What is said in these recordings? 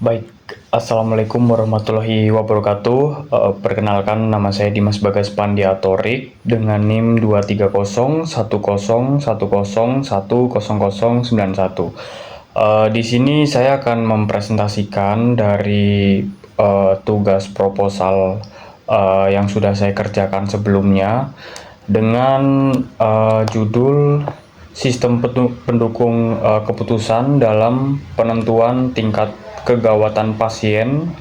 Baik, Assalamualaikum warahmatullahi wabarakatuh. Perkenalkan, nama saya Dimas Bagas Pandiatorik dengan NIM 23010101091. Di sini saya akan mempresentasikan dari tugas proposal yang sudah saya kerjakan sebelumnya dengan judul Sistem Pendukung Keputusan dalam Penentuan Tingkat Kegawatan Pasien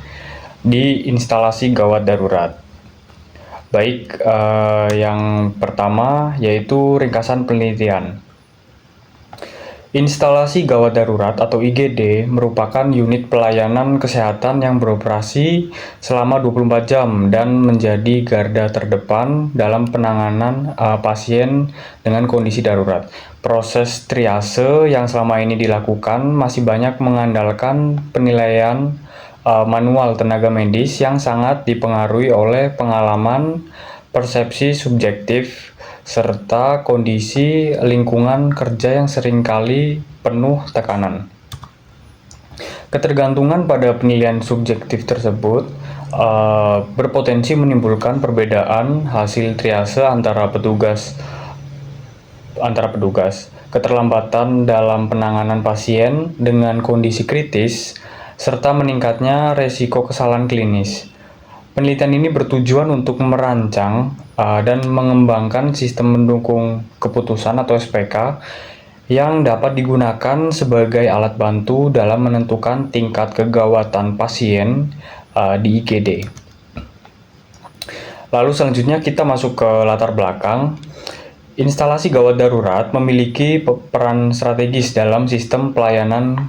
di Instalasi Gawat Darurat. Baik, yang pertama yaitu ringkasan penelitian. Instalasi Gawat Darurat atau IGD merupakan unit pelayanan kesehatan yang beroperasi selama 24 jam dan menjadi garda terdepan dalam penanganan pasien dengan kondisi darurat. Proses triase yang selama ini dilakukan masih banyak mengandalkan penilaian manual tenaga medis yang sangat dipengaruhi oleh pengalaman, persepsi subjektif, serta kondisi lingkungan kerja yang seringkali penuh tekanan. Ketergantungan pada penilaian subjektif tersebut berpotensi menimbulkan perbedaan hasil triase antara petugas, keterlambatan dalam penanganan pasien dengan kondisi kritis, serta meningkatnya resiko kesalahan klinis. Penelitian ini bertujuan untuk merancang dan mengembangkan sistem pendukung keputusan atau SPK yang dapat digunakan sebagai alat bantu dalam menentukan tingkat kegawatan pasien di IGD. Lalu selanjutnya kita masuk ke latar belakang. Instalasi gawat darurat memiliki peran strategis dalam sistem pelayanan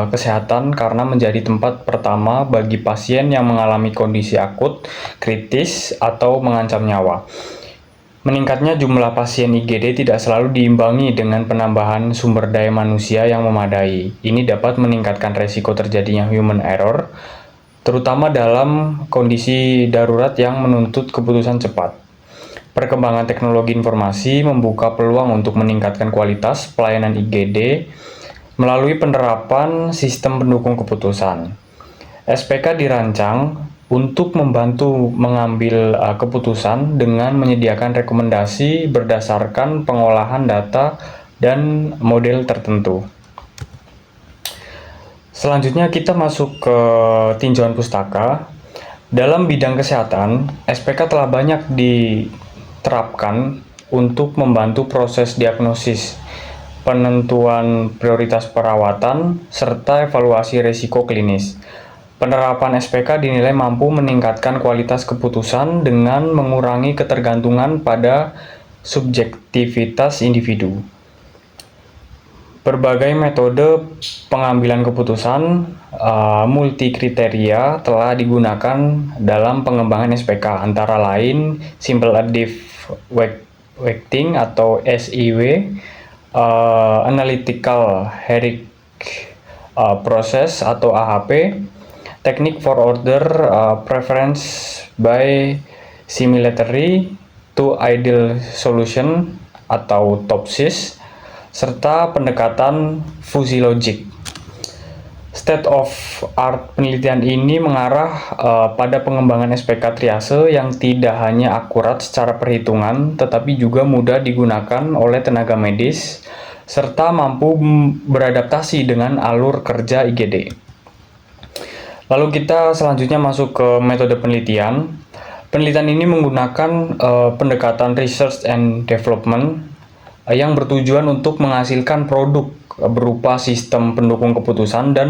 kesehatan karena menjadi tempat pertama bagi pasien yang mengalami kondisi akut, kritis, atau mengancam nyawa. Meningkatnya jumlah pasien IGD tidak selalu diimbangi dengan penambahan sumber daya manusia yang memadai. Ini dapat meningkatkan resiko terjadinya human error, terutama dalam kondisi darurat yang menuntut keputusan cepat. Perkembangan teknologi informasi membuka peluang untuk meningkatkan kualitas pelayanan IGD melalui penerapan sistem pendukung keputusan. SPK dirancang untuk membantu mengambil keputusan dengan menyediakan rekomendasi berdasarkan pengolahan data dan model tertentu. Selanjutnya kita masuk ke tinjauan pustaka. Dalam bidang kesehatan, SPK telah banyak diterapkan untuk membantu proses diagnosis, penentuan prioritas perawatan, serta evaluasi risiko klinis. Penerapan SPK dinilai mampu meningkatkan kualitas keputusan dengan mengurangi ketergantungan pada subjektivitas individu. Berbagai metode pengambilan keputusan multi kriteria telah digunakan dalam pengembangan SPK, antara lain Simple Additive Weighting atau SIW, Analytical Hierarchic Process atau AHP, Technique for Order Preference by Similarity to Ideal Solution atau TOPSIS, serta pendekatan fuzzy logic. State of art penelitian ini mengarah pada pengembangan SPK triase yang tidak hanya akurat secara perhitungan, tetapi juga mudah digunakan oleh tenaga medis, serta mampu beradaptasi dengan alur kerja IGD. Lalu kita selanjutnya masuk ke metode penelitian. Penelitian ini menggunakan pendekatan research and development yang bertujuan untuk menghasilkan produk berupa sistem pendukung keputusan dan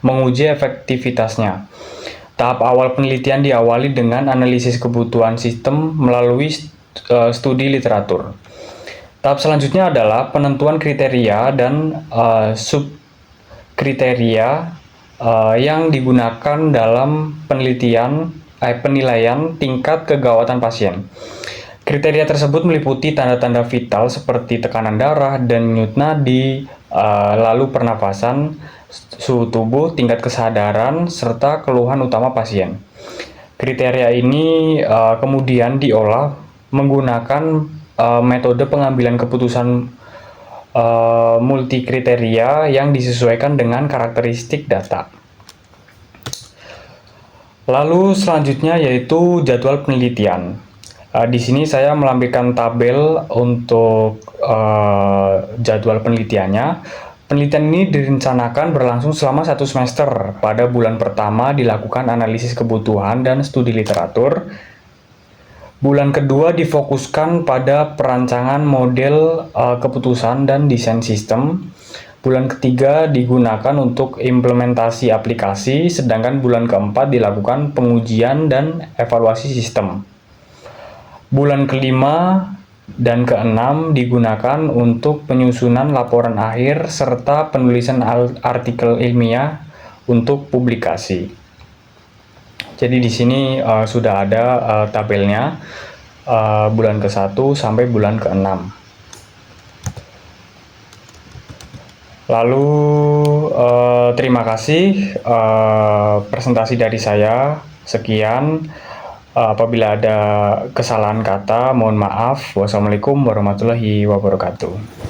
menguji efektivitasnya. Tahap awal penelitian diawali dengan analisis kebutuhan sistem melalui studi literatur. Tahap selanjutnya adalah penentuan kriteria dan subkriteria yang digunakan dalam penilaian tingkat kegawatan pasien. Kriteria tersebut meliputi tanda-tanda vital seperti tekanan darah dan denyut nadi, lalu pernapasan, suhu tubuh, tingkat kesadaran, serta keluhan utama pasien. Kriteria ini kemudian diolah menggunakan metode pengambilan keputusan multi kriteria yang disesuaikan dengan karakteristik data. Lalu selanjutnya yaitu jadwal penelitian. Di sini saya melampirkan tabel untuk jadwal penelitiannya. Penelitian ini direncanakan berlangsung selama 1 semester. Pada bulan pertama dilakukan analisis kebutuhan dan studi literatur. Bulan kedua difokuskan pada perancangan model keputusan dan desain sistem. Bulan ketiga digunakan untuk implementasi aplikasi, sedangkan bulan keempat dilakukan pengujian dan evaluasi sistem. Bulan kelima dan keenam digunakan untuk penyusunan laporan akhir serta penulisan artikel ilmiah untuk publikasi. Jadi di sini sudah ada tabelnya bulan ke-1 sampai bulan ke-6. Lalu terima kasih presentasi dari saya. Sekian. Apabila ada kesalahan kata, mohon maaf. Wassalamualaikum warahmatullahi wabarakatuh.